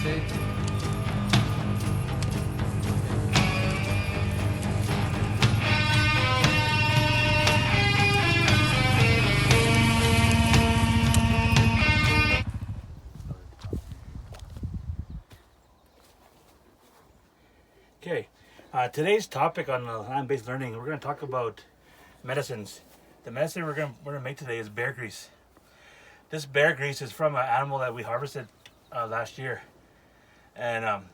Okay. Okay, today's topic on land-based learning, we're going to talk about medicines. The medicine we're going to make today is bear grease. This bear grease is from an animal that we harvested last year. And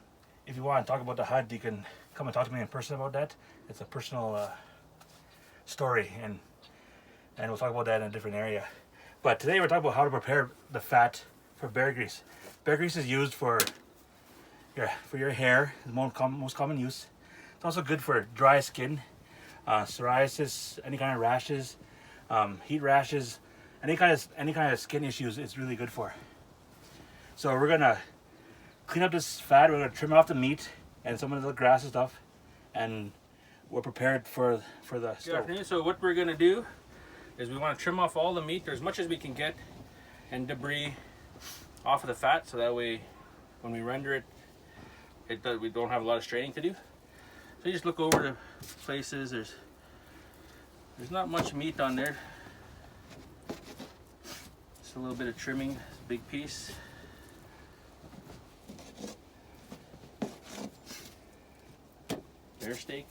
if you want to talk about the hunt, you can come and talk to me in person about that. It's a personal story, and we'll talk about that in a different area. But today we're talking about how to prepare the fat for bear grease. Bear grease is used for your hair, the most common use. It's also good for dry skin, psoriasis, any kind of rashes, heat rashes, any kind of skin issues. It's really good for. So we're gonna clean up this fat. We're gonna trim off the meat and some of the grass and stuff, and we're prepared for the stove. So what we're gonna do is we want to trim off all the meat, or as much as we can get, and debris off of the fat, so that way when we render it, we don't have a lot of straining to do. So you just look over the places. There's not much meat on there. Just a little bit of trimming. It's a big piece. Bear steak.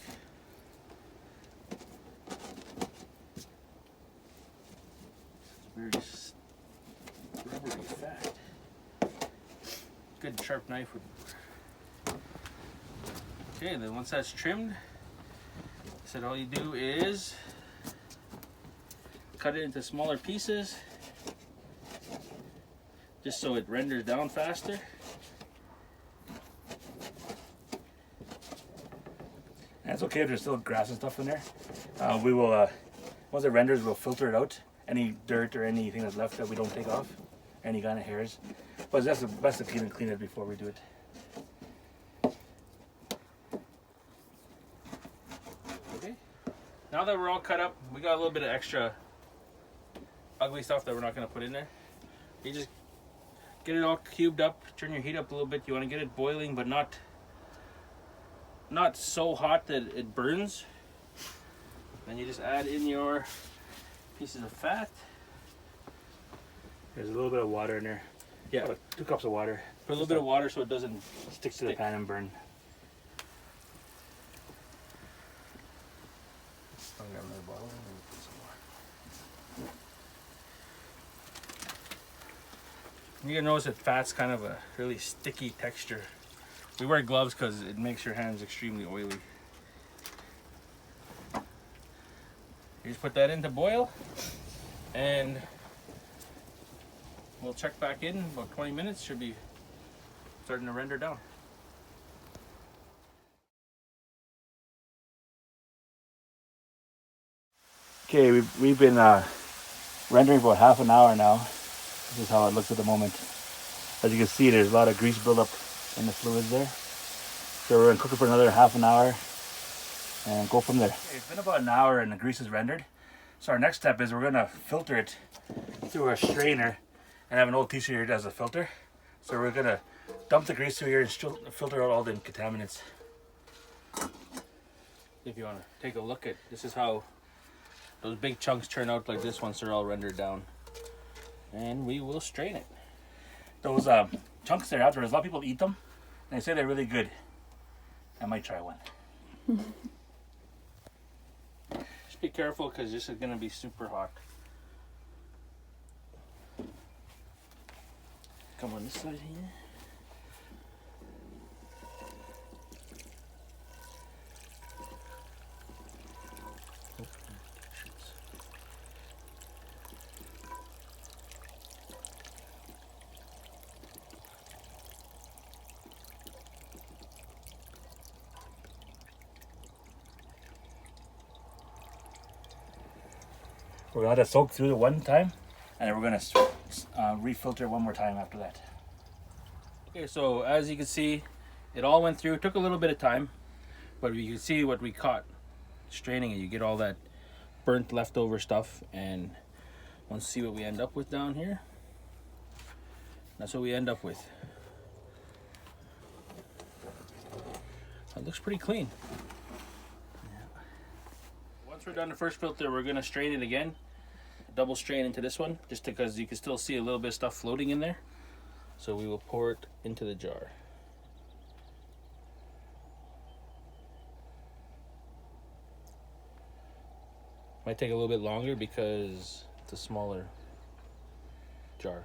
It's very rubbery fat. Good sharp knife would. Okay, then once that's trimmed, so all you do is cut it into smaller pieces, just so it renders down faster. And it's okay if there's still grass and stuff in there. We will, once it renders, we'll filter it out. Any dirt or anything that's left that we don't take off, any kind of hairs. But that's the best to clean it before we do it. Now that we're all cut up, we got a little bit of extra ugly stuff that we're not going to put in there. You just get it all cubed up, turn your heat up a little bit. You want to get it boiling, but not so hot that it burns. Then you just add in your pieces of fat. There's a little bit of water in there. Yeah. About 2 cups of water. Put a little bit of water so it doesn't stick to the pan and burn. You're gonna notice that fat's kind of a really sticky texture. We wear gloves because it makes your hands extremely oily. You just put that in to boil, and we'll check back in about 20 minutes. Should be starting to render down. Okay, we've been rendering for about half an hour now. This is how it looks at the moment. As you can see, there's a lot of grease buildup in the fluids there. So we're gonna cook it for another half an hour and go from there. Okay, it's been about an hour and the grease is rendered. So our next step is we're gonna filter it through a strainer, and I have an old t-shirt here that has a filter. So we're gonna dump the grease through here and filter out all the contaminants. If you want to take a look at, this is how those big chunks turn out like this once they're all rendered down. And we will strain it. Those chunks there afterwards, a lot of people eat them and they say they're really good. I might try one. Just be careful because this is going to be super hot. Come on this side here. We're gonna let it soak through the one time, and then we're gonna refilter one more time after that. Okay, so as you can see, it all went through. It took a little bit of time, but you can see what we caught straining it. You get all that burnt leftover stuff, and let's see what we end up with down here. That's what we end up with. looks pretty clean. Yeah. Once we're done the first filter, we're gonna strain it again. Double strain into this one, just because you can still see a little bit of stuff floating in there. So we will pour it into the jar. Might take a little bit longer because it's a smaller jar.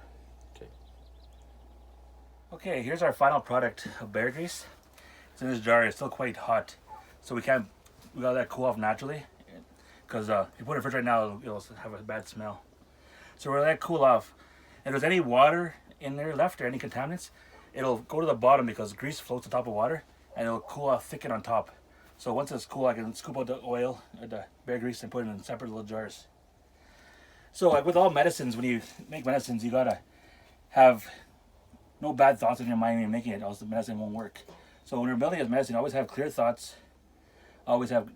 Okay. Okay, here's our final product of bear grease. It's in this jar. It's still quite hot, so we gotta let that cool off naturally. Because if you put it in the fridge right now, it'll have a bad smell. So we're gonna let it cool off. And if there's any water in there left or any contaminants, it'll go to the bottom because grease floats on top of water, and it'll cool off, thicken on top. So once it's cool, I can scoop out the oil, or the bear grease, and put it in separate little jars. So like with all medicines, when you make medicines, you gotta have no bad thoughts in your mind when you're making it, else the medicine won't work. So when you're building this medicine, always have clear thoughts, always have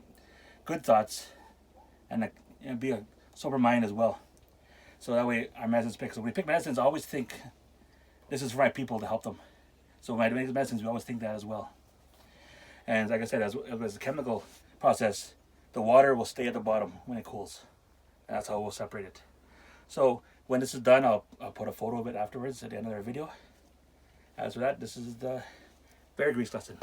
good thoughts, and be a sober mind as well. So that way our medicines pick. So when we pick medicines, I always think this is for my people to help them. So when I make medicines, we always think that as well. And like I said, as a chemical process, the water will stay at the bottom when it cools. And that's how we'll separate it. So when this is done, I'll put a photo of it afterwards at the end of our video. As for that, this is the bear grease lesson.